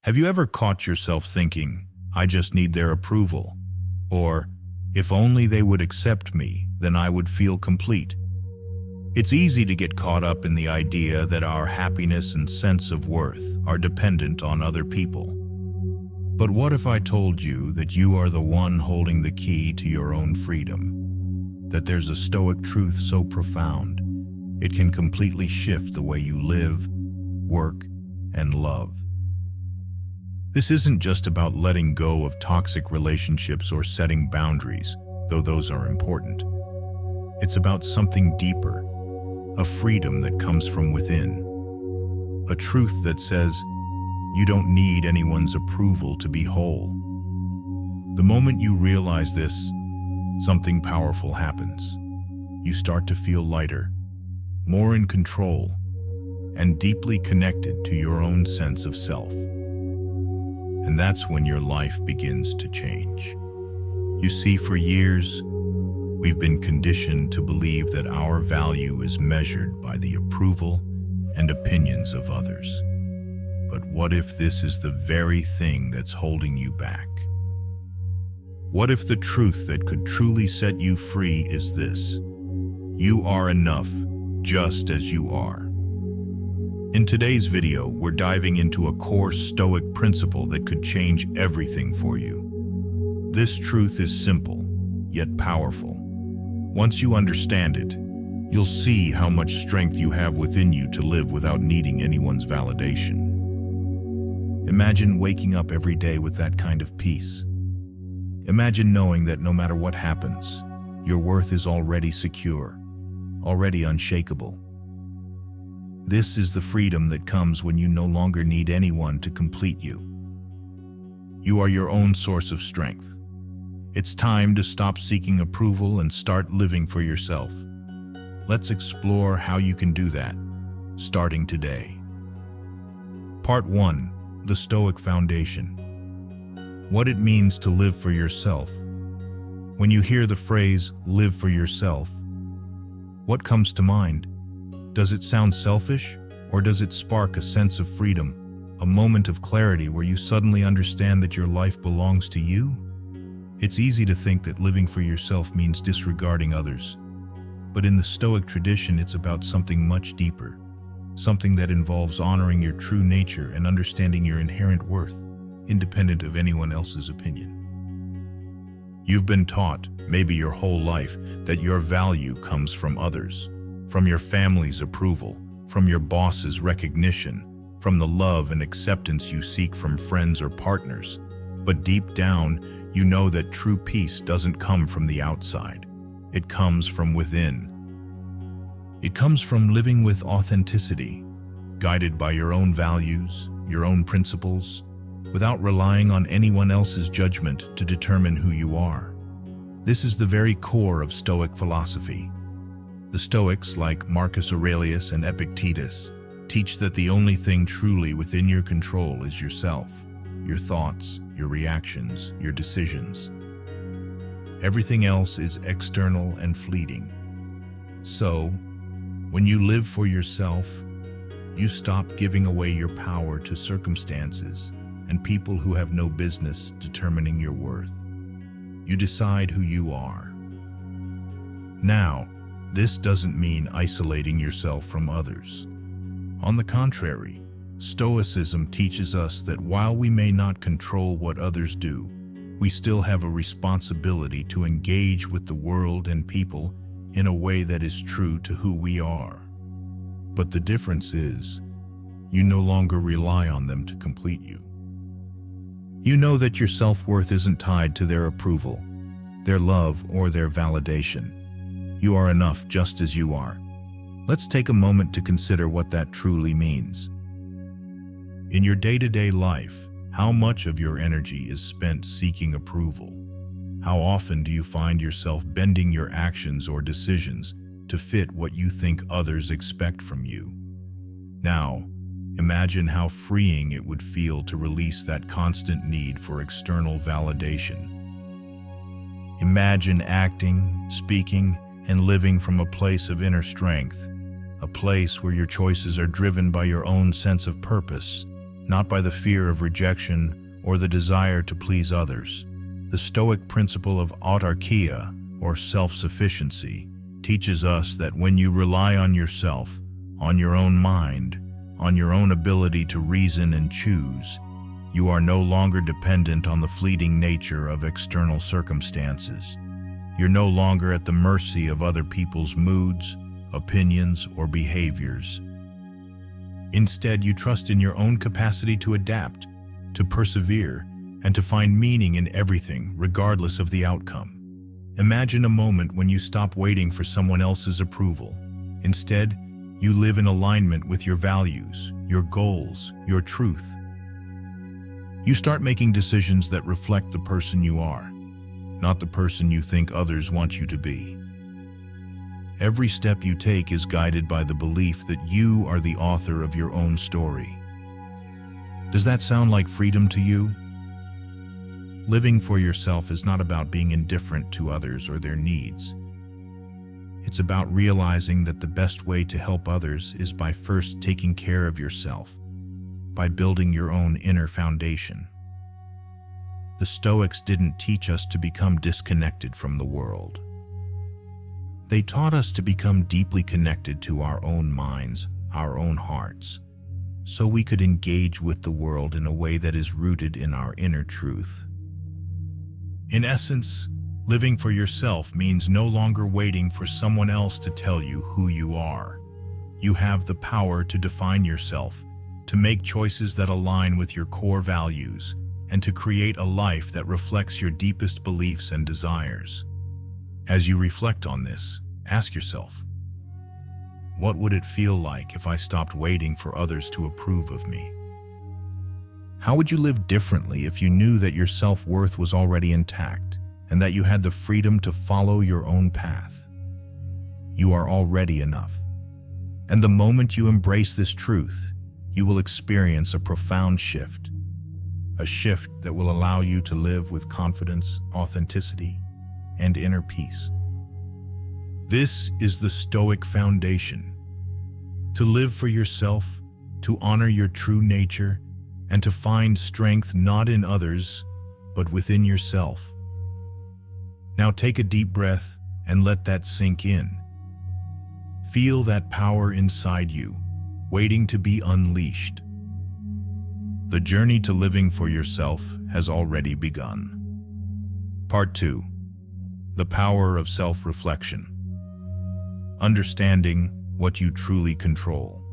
Have you ever caught yourself thinking, I just need their approval? Or, if only they would accept me, then I would feel complete. It's easy to get caught up in the idea that our happiness and sense of worth are dependent on other people. But what if I told you that you are the one holding the key to your own freedom? That there's a Stoic truth so profound, it can completely shift the way you live, work, and love. This isn't just about letting go of toxic relationships or setting boundaries, though those are important. It's about something deeper, a freedom that comes from within, a truth that says, you don't need anyone's approval to be whole. The moment you realize this, something powerful happens. You start to feel lighter, more in control, and deeply connected to your own sense of self. And that's when your life begins to change. You see, for years, we've been conditioned to believe that our value is measured by the approval and opinions of others. But what if this is the very thing that's holding you back? What if the truth that could truly set you free is this? You are enough, just as you are. In today's video, we're diving into a core Stoic principle that could change everything for you. This truth is simple, yet powerful. Once you understand it, you'll see how much strength you have within you to live without needing anyone's validation. Imagine waking up every day with that kind of peace. Imagine knowing that no matter what happens, your worth is already secure, already unshakable. This is the freedom that comes when you no longer need anyone to complete you. You are your own source of strength. It's time to stop seeking approval and start living for yourself. Let's explore how you can do that, starting today. Part 1. The Stoic Foundation. What it means to live for yourself. When you hear the phrase, live for yourself, what comes to mind? Does it sound selfish, or does it spark a sense of freedom, a moment of clarity where you suddenly understand that your life belongs to you? It's easy to think that living for yourself means disregarding others. But in the Stoic tradition, it's about something much deeper, something that involves honoring your true nature and understanding your inherent worth, independent of anyone else's opinion. You've been taught, maybe your whole life, that your value comes from others, from your family's approval, from your boss's recognition, from the love and acceptance you seek from friends or partners. But deep down, you know that true peace doesn't come from the outside. It comes from within. It comes from living with authenticity, guided by your own values, your own principles, without relying on anyone else's judgment to determine who you are. This is the very core of Stoic philosophy. The Stoics, like Marcus Aurelius and Epictetus, teach that the only thing truly within your control is yourself, your thoughts, your reactions, your decisions. Everything else is external and fleeting. So, when you live for yourself, you stop giving away your power to circumstances and people who have no business determining your worth. You decide who you are. Now, this doesn't mean isolating yourself from others. On the contrary, Stoicism teaches us that while we may not control what others do, we still have a responsibility to engage with the world and people in a way that is true to who we are. But the difference is, you no longer rely on them to complete you. You know that your self-worth isn't tied to their approval, their love, or their validation. You are enough just as you are. Let's take a moment to consider what that truly means. In your day-to-day life, how much of your energy is spent seeking approval? How often do you find yourself bending your actions or decisions to fit what you think others expect from you? Now, imagine how freeing it would feel to release that constant need for external validation. Imagine acting, speaking, and living from a place of inner strength, a place where your choices are driven by your own sense of purpose, not by the fear of rejection or the desire to please others. The Stoic principle of autarkia, or self-sufficiency, teaches us that when you rely on yourself, on your own mind, on your own ability to reason and choose, you are no longer dependent on the fleeting nature of external circumstances. You're no longer at the mercy of other people's moods, opinions, or behaviors. Instead, you trust in your own capacity to adapt, to persevere, and to find meaning in everything, regardless of the outcome. Imagine a moment when you stop waiting for someone else's approval. Instead, you live in alignment with your values, your goals, your truth. You start making decisions that reflect the person you are, not the person you think others want you to be. Every step you take is guided by the belief that you are the author of your own story. Does that sound like freedom to you? Living for yourself is not about being indifferent to others or their needs. It's about realizing that the best way to help others is by first taking care of yourself, by building your own inner foundation. The Stoics didn't teach us to become disconnected from the world. They taught us to become deeply connected to our own minds, our own hearts, so we could engage with the world in a way that is rooted in our inner truth. In essence, living for yourself means no longer waiting for someone else to tell you who you are. You have the power to define yourself, to make choices that align with your core values, and to create a life that reflects your deepest beliefs and desires. As you reflect on this, ask yourself, what would it feel like if I stopped waiting for others to approve of me? How would you live differently if you knew that your self-worth was already intact and that you had the freedom to follow your own path? You are already enough. And the moment you embrace this truth, you will experience a profound shift, a shift that will allow you to live with confidence, authenticity, and inner peace. This is the Stoic foundation. To live for yourself, to honor your true nature, and to find strength not in others, but within yourself. Now take a deep breath and let that sink in. Feel that power inside you, waiting to be unleashed. The journey to living for yourself has already begun. Part 2. The power of self-reflection. Understanding what you truly control.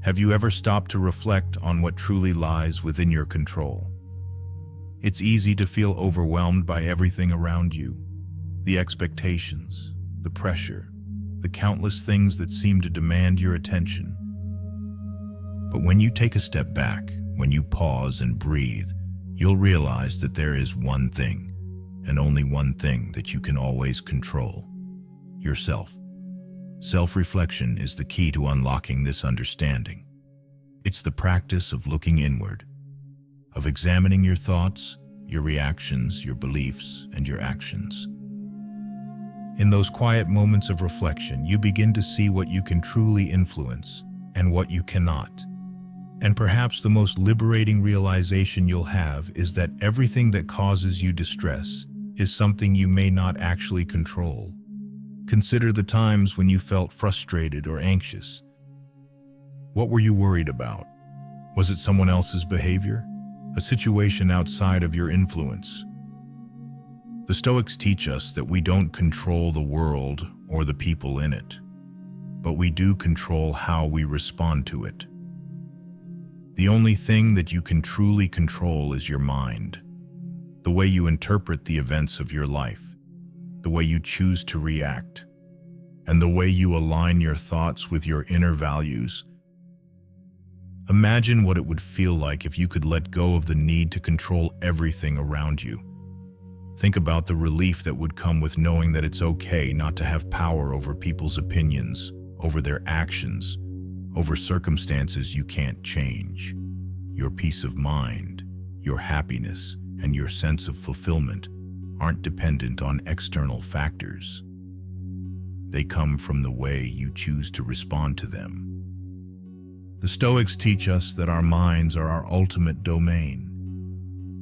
Have you ever stopped to reflect on what truly lies within your control? It's easy to feel overwhelmed by everything around you, the expectations, the pressure, the countless things that seem to demand your attention. But when you take a step back, when you pause and breathe, you'll realize that there is one thing, and only one thing that you can always control: yourself. Self-reflection is the key to unlocking this understanding. It's the practice of looking inward, of examining your thoughts, your reactions, your beliefs, and your actions. In those quiet moments of reflection, you begin to see what you can truly influence and what you cannot. And perhaps the most liberating realization you'll have is that everything that causes you distress is something you may not actually control. Consider the times when you felt frustrated or anxious. What were you worried about? Was it someone else's behavior? A situation outside of your influence? The Stoics teach us that we don't control the world or the people in it, but we do control how we respond to it. The only thing that you can truly control is your mind, the way you interpret the events of your life, the way you choose to react, and the way you align your thoughts with your inner values. Imagine what it would feel like if you could let go of the need to control everything around you. Think about the relief that would come with knowing that it's okay not to have power over people's opinions, over their actions, over circumstances you can't change. Your peace of mind, your happiness, and your sense of fulfillment aren't dependent on external factors. They come from the way you choose to respond to them. The Stoics teach us that our minds are our ultimate domain,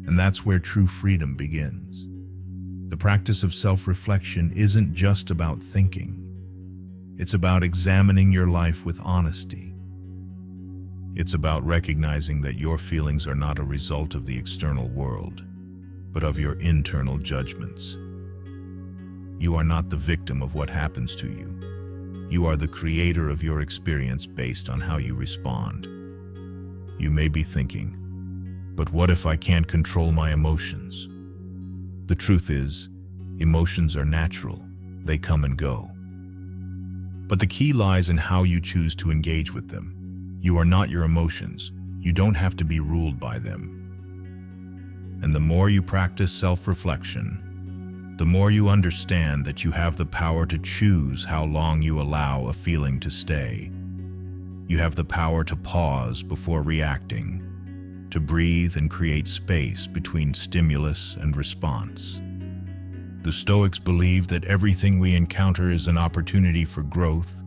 and that's where true freedom begins. The practice of self-reflection isn't just about thinking. It's about examining your life with honesty. It's about recognizing that your feelings are not a result of the external world, but of your internal judgments. You are not the victim of what happens to you. You are the creator of your experience based on how you respond. You may be thinking, but what if I can't control my emotions? The truth is, emotions are natural. They come and go. But the key lies in how you choose to engage with them. You are not your emotions. You don't have to be ruled by them. And the more you practice self-reflection, the more you understand that you have the power to choose how long you allow a feeling to stay. You have the power to pause before reacting, to breathe and create space between stimulus and response. The Stoics believe that everything we encounter is an opportunity for growth.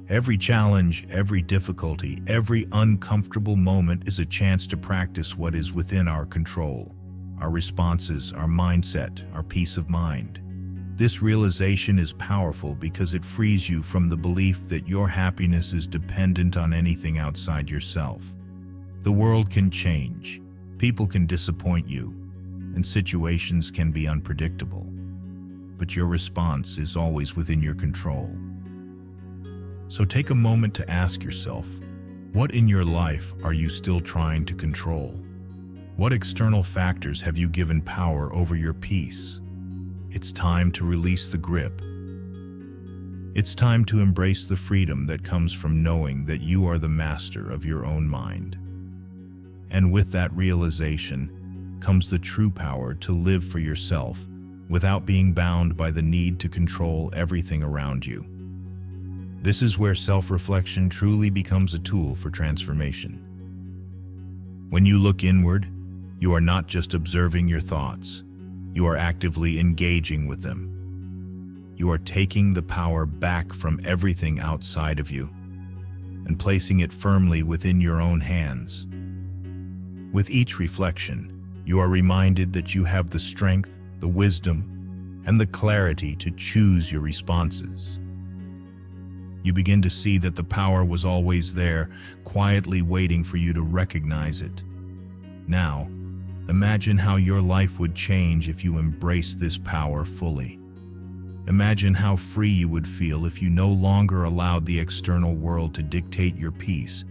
Every challenge, every difficulty, every uncomfortable moment is a chance to practice what is within our control. Our responses, our mindset, our peace of mind. This realization is powerful because it frees you from the belief that your happiness is dependent on anything outside yourself. The world can change, people can disappoint you, and situations can be unpredictable. But your response is always within your control. So take a moment to ask yourself, what in your life are you still trying to control? What external factors have you given power over your peace? It's time to release the grip. It's time to embrace the freedom that comes from knowing that you are the master of your own mind. And with that realization comes the true power to live for yourself without being bound by the need to control everything around you. This is where self-reflection truly becomes a tool for transformation. When you look inward, you are not just observing your thoughts, you are actively engaging with them. You are taking the power back from everything outside of you and placing it firmly within your own hands. With each reflection, you are reminded that you have the strength, the wisdom, and the clarity to choose your responses. You begin to see that the power was always there, quietly waiting for you to recognize it. Now, imagine how your life would change if you embraced this power fully. Imagine how free you would feel if you no longer allowed the external world to dictate your peace.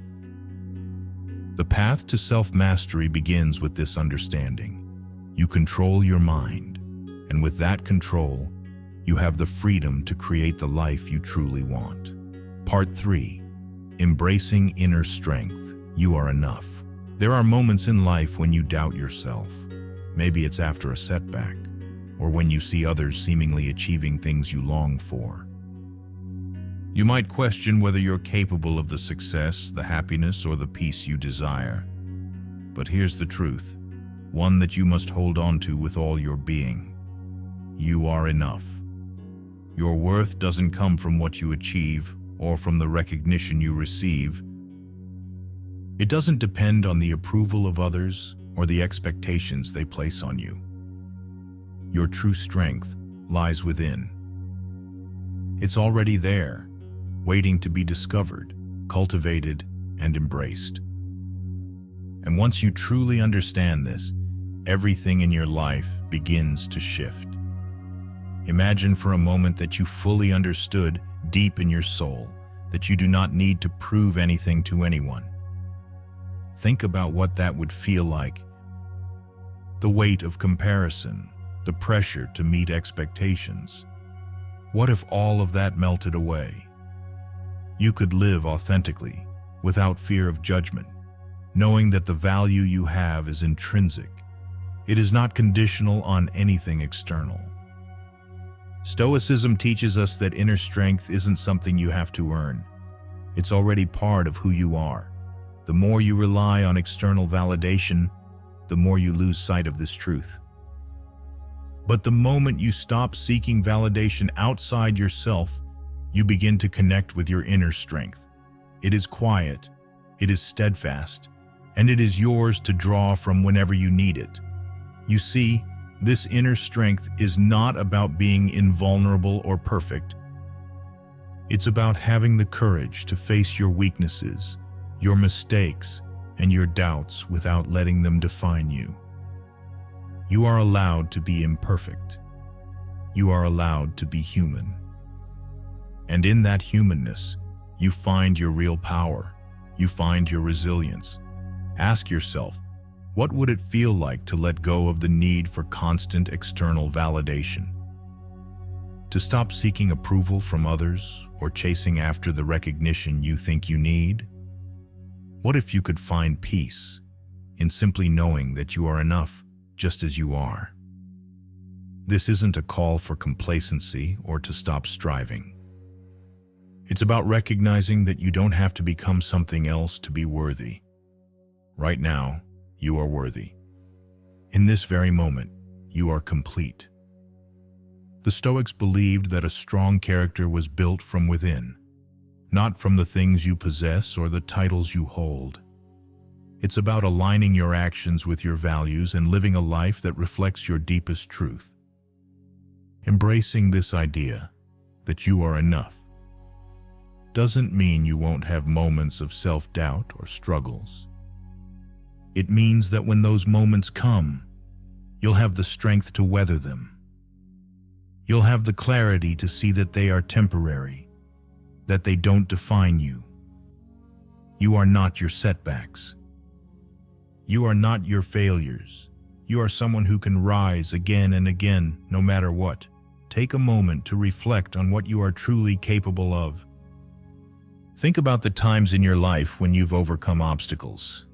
The path to self-mastery begins with this understanding. You control your mind, and with that control, you have the freedom to create the life you truly want. Part 3. Embracing inner strength. You are enough. There are moments in life when you doubt yourself. Maybe it's after a setback, or when you see others seemingly achieving things you long for. You might question whether you're capable of the success, the happiness, or the peace you desire. But here's the truth, one that you must hold on to with all your being. You are enough. Your worth doesn't come from what you achieve or from the recognition you receive. It doesn't depend on the approval of others or the expectations they place on you. Your true strength lies within. It's already there, waiting to be discovered, cultivated, and embraced. And once you truly understand this, everything in your life begins to shift. Imagine for a moment that you fully understood deep in your soul that you do not need to prove anything to anyone. Think about what that would feel like. The weight of comparison, the pressure to meet expectations. What if all of that melted away? You could live authentically, without fear of judgment, knowing that the value you have is intrinsic. It is not conditional on anything external. Stoicism teaches us that inner strength isn't something you have to earn. It's already part of who you are. The more you rely on external validation, the more you lose sight of this truth. But the moment you stop seeking validation outside yourself, you begin to connect with your inner strength. It is quiet, it is steadfast, and it is yours to draw from whenever you need it. You see, this inner strength is not about being invulnerable or perfect. It's about having the courage to face your weaknesses, your mistakes, and your doubts without letting them define you. You are allowed to be imperfect. You are allowed to be human. And in that humanness, you find your real power. You find your resilience. Ask yourself, what would it feel like to let go of the need for constant external validation? To stop seeking approval from others or chasing after the recognition you think you need? What if you could find peace in simply knowing that you are enough just as you are? This isn't a call for complacency or to stop striving. It's about recognizing that you don't have to become something else to be worthy. Right now, you are worthy. In this very moment, you are complete. The Stoics believed that a strong character was built from within, not from the things you possess or the titles you hold. It's about aligning your actions with your values and living a life that reflects your deepest truth. Embracing this idea that you are enough doesn't mean you won't have moments of self-doubt or struggles. It means that when those moments come, you'll have the strength to weather them. You'll have the clarity to see that they are temporary, that they don't define you. You are not your setbacks. You are not your failures. You are someone who can rise again and again, no matter what. Take a moment to reflect on what you are truly capable of. Think about the times in your life when you've overcome obstacles.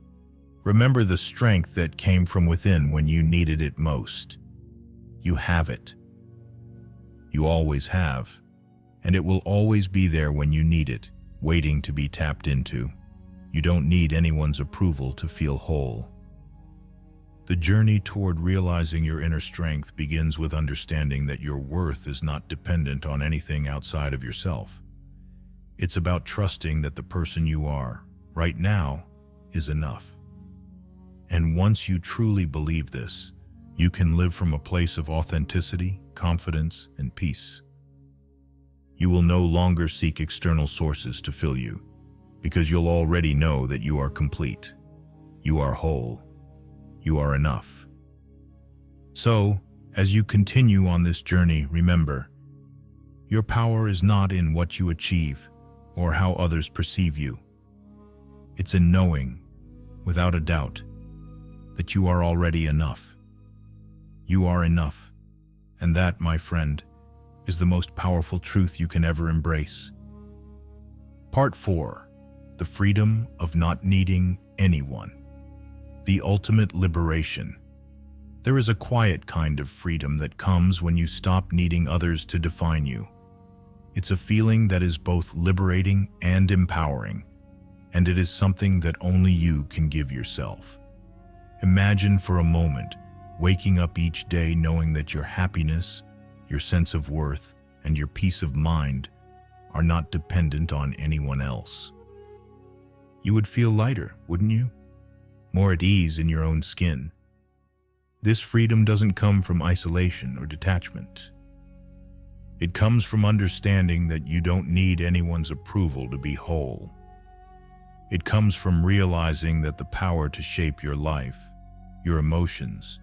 Remember the strength that came from within when you needed it most. You have it. You always have, and it will always be there when you need it, waiting to be tapped into. You don't need anyone's approval to feel whole. The journey toward realizing your inner strength begins with understanding that your worth is not dependent on anything outside of yourself. It's about trusting that the person you are, right now, is enough. And once you truly believe this, you can live from a place of authenticity, confidence, and peace. You will no longer seek external sources to fill you, because you'll already know that you are complete. You are whole. You are enough. So, as you continue on this journey, remember, your power is not in what you achieve or how others perceive you. It's in knowing, without a doubt, that you are already enough. You are enough, and that, my friend, is the most powerful truth you can ever embrace. Part 4. The freedom of not needing anyone. The ultimate liberation. There is a quiet kind of freedom that comes when you stop needing others to define you. It's a feeling that is both liberating and empowering, and it is something that only you can give yourself. Imagine for a moment waking up each day knowing that your happiness, your sense of worth, and your peace of mind are not dependent on anyone else. You would feel lighter, wouldn't you? More at ease in your own skin. This freedom doesn't come from isolation or detachment. It comes from understanding that you don't need anyone's approval to be whole. It comes from realizing that the power to shape your life, your emotions,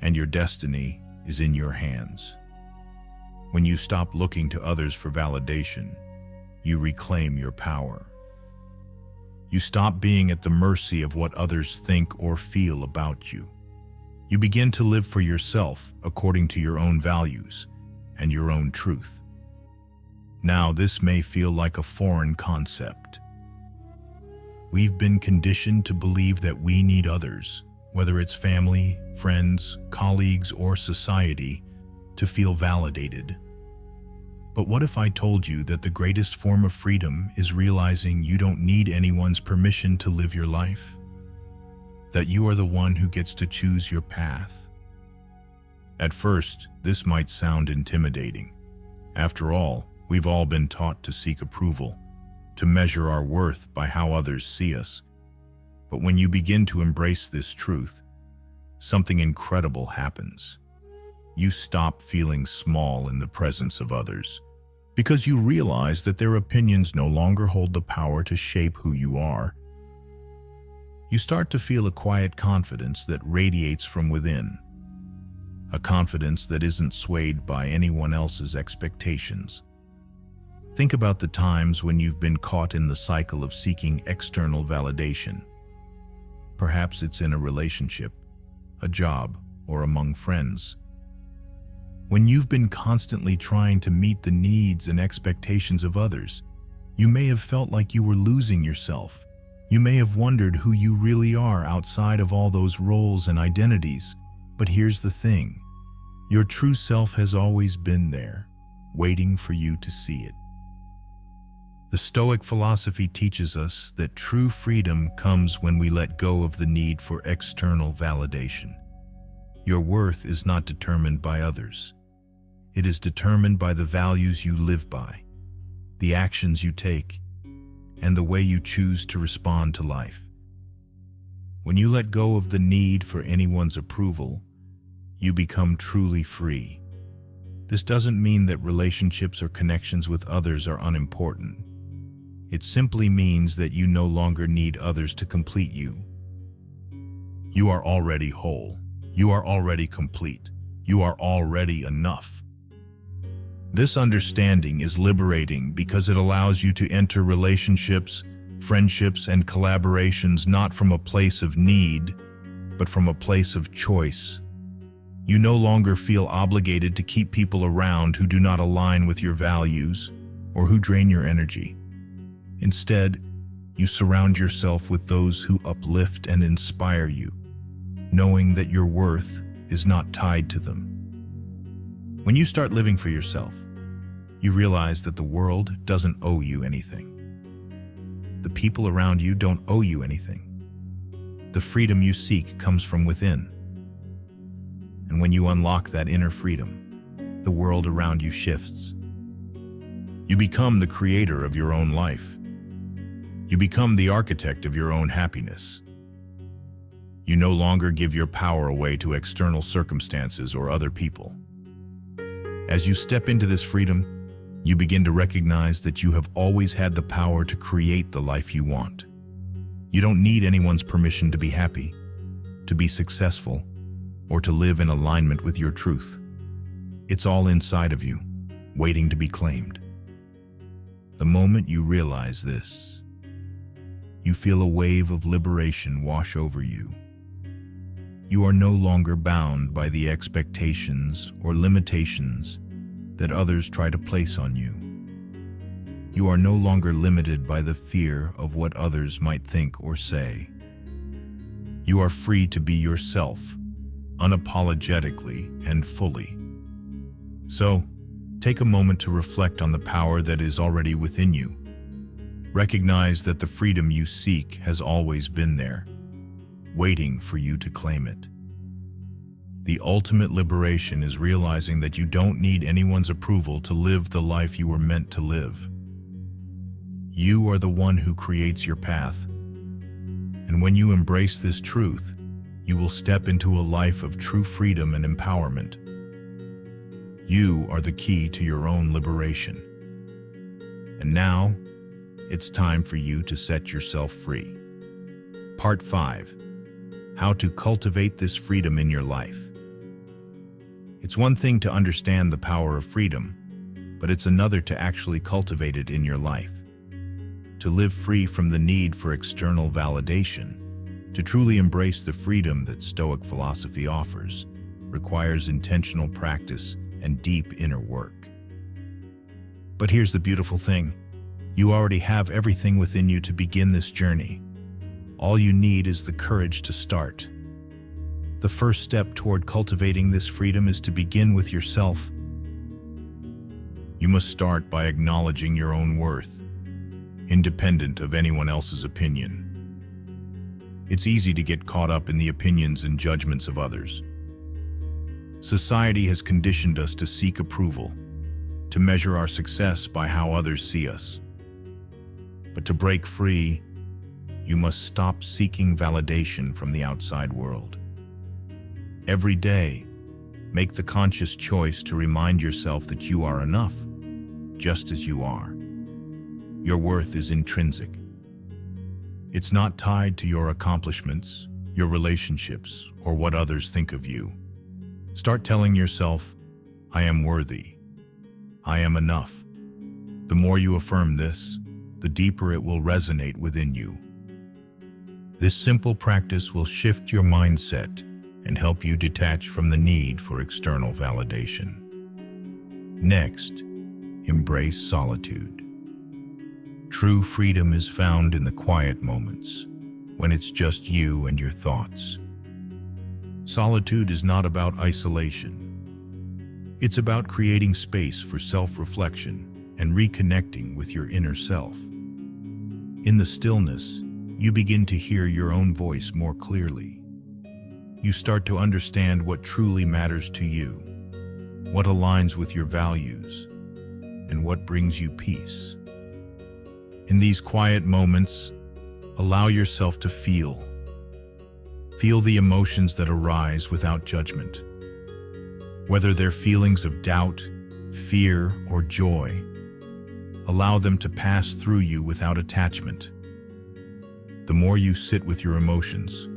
and your destiny is in your hands. When you stop looking to others for validation, you reclaim your power. You stop being at the mercy of what others think or feel about you. You begin to live for yourself according to your own values and your own truth. Now, this may feel like a foreign concept. We've been conditioned to believe that we need others, whether it's family, friends, colleagues, or society, to feel validated. But what if I told you that the greatest form of freedom is realizing you don't need anyone's permission to live your life? That you are the one who gets to choose your path? At first, this might sound intimidating. After all, we've all been taught to seek approval, to measure our worth by how others see us. But when you begin to embrace this truth, something incredible happens. You stop feeling small in the presence of others, because you realize that their opinions no longer hold the power to shape who you are. You start to feel a quiet confidence that radiates from within, a confidence that isn't swayed by anyone else's expectations. Think about the times when you've been caught in the cycle of seeking external validation. Perhaps it's in a relationship, a job, or among friends. When you've been constantly trying to meet the needs and expectations of others, you may have felt like you were losing yourself. You may have wondered who you really are outside of all those roles and identities. But here's the thing. Your true self has always been there, waiting for you to see it. The Stoic philosophy teaches us that true freedom comes when we let go of the need for external validation. Your worth is not determined by others. It is determined by the values you live by, the actions you take, and the way you choose to respond to life. When you let go of the need for anyone's approval, you become truly free. This doesn't mean that relationships or connections with others are unimportant. It simply means that you no longer need others to complete you. You are already whole. You are already complete. You are already enough. This understanding is liberating because it allows you to enter relationships, friendships, and collaborations not from a place of need, but from a place of choice. You no longer feel obligated to keep people around who do not align with your values or who drain your energy. Instead, you surround yourself with those who uplift and inspire you, knowing that your worth is not tied to them. When you start living for yourself, you realize that the world doesn't owe you anything. The people around you don't owe you anything. The freedom you seek comes from within. And when you unlock that inner freedom, the world around you shifts. You become the creator of your own life. You become the architect of your own happiness. You no longer give your power away to external circumstances or other people. As you step into this freedom, you begin to recognize that you have always had the power to create the life you want. You don't need anyone's permission to be happy, to be successful, or to live in alignment with your truth. It's all inside of you, waiting to be claimed. The moment you realize this, you feel a wave of liberation wash over you. You are no longer bound by the expectations or limitations that others try to place on you. You are no longer limited by the fear of what others might think or say. You are free to be yourself, unapologetically and fully. So, take a moment to reflect on the power that is already within you. Recognize that the freedom you seek has always been there, waiting for you to claim it. The ultimate liberation is realizing that you don't need anyone's approval to live the life you were meant to live. You are the one who creates your path. And when you embrace this truth, you will step into a life of true freedom and empowerment. You are the key to your own liberation. And now, it's time for you to set yourself free. Part 5. How to cultivate this freedom in your life. It's one thing to understand the power of freedom, but it's another to actually cultivate it in your life. To live free from the need for external validation, to truly embrace the freedom that Stoic philosophy offers, requires intentional practice and deep inner work. But here's the beautiful thing. You already have everything within you to begin this journey. All you need is the courage to start. The first step toward cultivating this freedom is to begin with yourself. You must start by acknowledging your own worth, independent of anyone else's opinion. It's easy to get caught up in the opinions and judgments of others. Society has conditioned us to seek approval, to measure our success by how others see us. But to break free, you must stop seeking validation from the outside world. Every day, make the conscious choice to remind yourself that you are enough, just as you are. Your worth is intrinsic. It's not tied to your accomplishments, your relationships, or what others think of you. Start telling yourself, I am worthy. I am enough. The more you affirm this, the deeper it will resonate within you. This simple practice will shift your mindset and help you detach from the need for external validation. Next, embrace solitude. True freedom is found in the quiet moments, when it's just you and your thoughts. Solitude is not about isolation. It's about creating space for self-reflection and reconnecting with your inner self. In the stillness, you begin to hear your own voice more clearly. You start to understand what truly matters to you, what aligns with your values, and what brings you peace. In these quiet moments, allow yourself to feel. Feel the emotions that arise without judgment. Whether they're feelings of doubt, fear, or joy, allow them to pass through you without attachment. The more you sit with your emotions,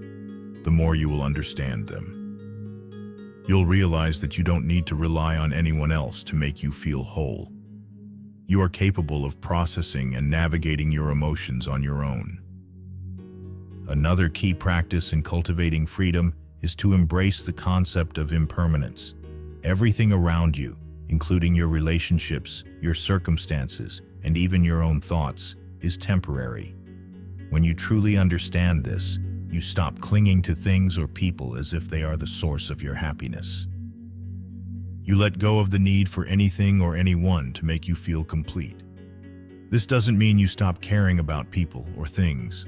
the more you will understand them. You'll realize that you don't need to rely on anyone else to make you feel whole. You are capable of processing and navigating your emotions on your own. Another key practice in cultivating freedom is to embrace the concept of impermanence. Everything around you, including your relationships, your circumstances, and even your own thoughts, is temporary. When you truly understand this, you stop clinging to things or people as if they are the source of your happiness. You let go of the need for anything or anyone to make you feel complete. This doesn't mean you stop caring about people or things.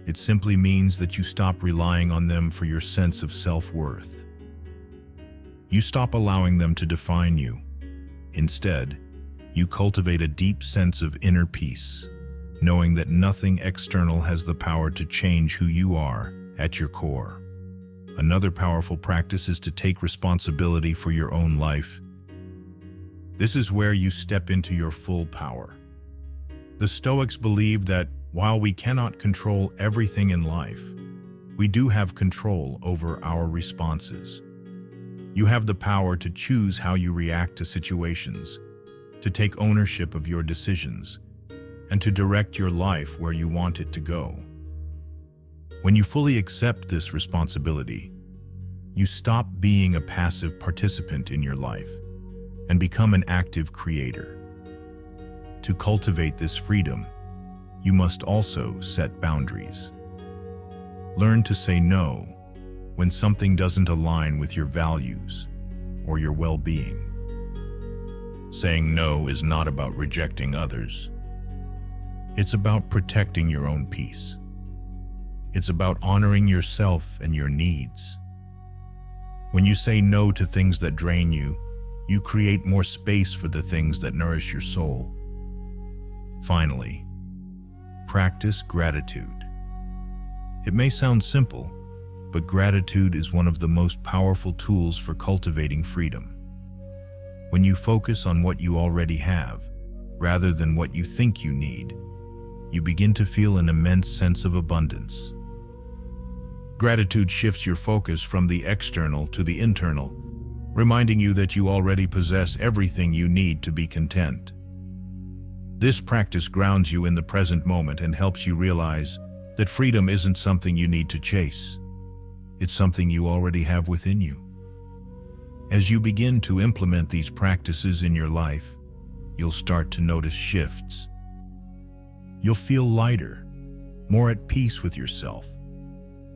It simply means that you stop relying on them for your sense of self-worth. You stop allowing them to define you. Instead, you cultivate a deep sense of inner peace, knowing that nothing external has the power to change who you are at your core. Another powerful practice is to take responsibility for your own life. This is where you step into your full power. The Stoics believe that while we cannot control everything in life, we do have control over our responses. You have the power to choose how you react to situations, to take ownership of your decisions, and to direct your life where you want it to go. When you fully accept this responsibility, you stop being a passive participant in your life and become an active creator. To cultivate this freedom, you must also set boundaries. Learn to say no when something doesn't align with your values or your well-being. Saying no is not about rejecting others. It's about protecting your own peace. It's about honoring yourself and your needs. When you say no to things that drain you, you create more space for the things that nourish your soul. Finally, practice gratitude. It may sound simple, but gratitude is one of the most powerful tools for cultivating freedom. When you focus on what you already have, rather than what you think you need, you begin to feel an immense sense of abundance. Gratitude shifts your focus from the external to the internal, reminding you that you already possess everything you need to be content. This practice grounds you in the present moment and helps you realize that freedom isn't something you need to chase. It's something you already have within you. As you begin to implement these practices in your life, you'll start to notice shifts. You'll feel lighter, more at peace with yourself.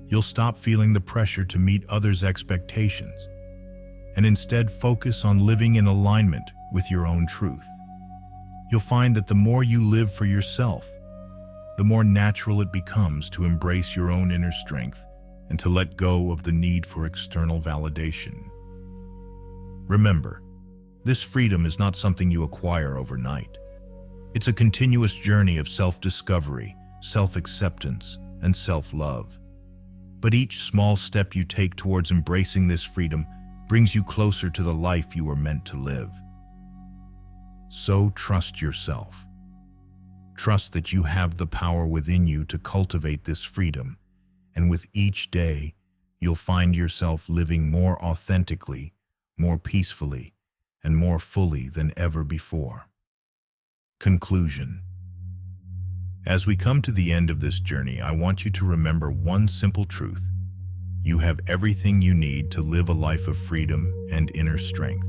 You'll stop feeling the pressure to meet others' expectations, and instead focus on living in alignment with your own truth. You'll find that the more you live for yourself, the more natural it becomes to embrace your own inner strength and to let go of the need for external validation. Remember, this freedom is not something you acquire overnight. It's a continuous journey of self-discovery, self-acceptance, and self-love. But each small step you take towards embracing this freedom brings you closer to the life you were meant to live. So trust yourself. Trust that you have the power within you to cultivate this freedom, and with each day, you'll find yourself living more authentically, more peacefully, and more fully than ever before. Conclusion. As we come to the end of this journey, I want you to remember one simple truth. You have everything you need to live a life of freedom and inner strength.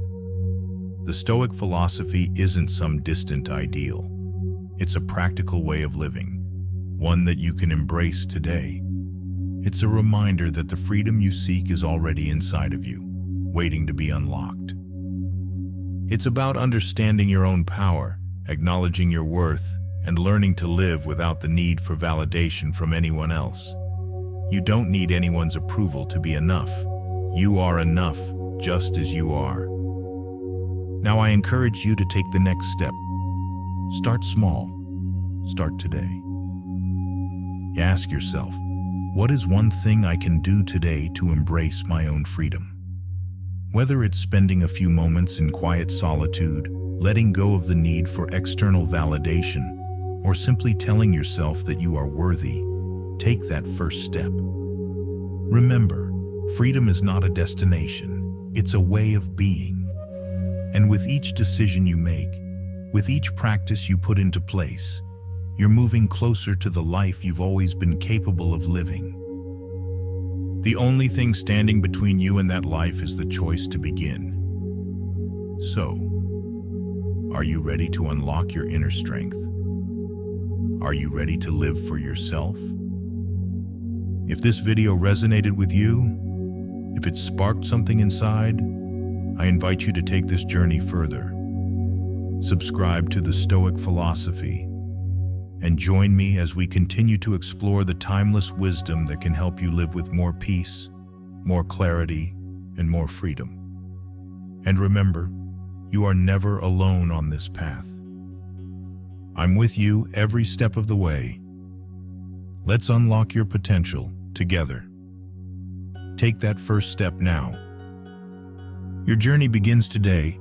The Stoic philosophy isn't some distant ideal. It's a practical way of living, one that you can embrace today. It's a reminder that the freedom you seek is already inside of you, waiting to be unlocked. It's about understanding your own power, acknowledging your worth, and learning to live without the need for validation from anyone else. You don't need anyone's approval to be enough. You are enough, just as you are. Now I encourage you to take the next step. Start small. Start today. You ask yourself, what is one thing I can do today to embrace my own freedom? Whether it's spending a few moments in quiet solitude, letting go of the need for external validation, or simply telling yourself that you are worthy, take that first step. Remember, freedom is not a destination, it's a way of being. And with each decision you make, with each practice you put into place, you're moving closer to the life you've always been capable of living. The only thing standing between you and that life is the choice to begin. So, are you ready to unlock your inner strength? Are you ready to live for yourself? If this video resonated with you, if it sparked something inside, I invite you to take this journey further. Subscribe to the Stoic Philosophy and join me as we continue to explore the timeless wisdom that can help you live with more peace, more clarity, and more freedom. And remember, you are never alone on this path. I'm with you every step of the way. Let's unlock your potential together. Take that first step now. Your journey begins today,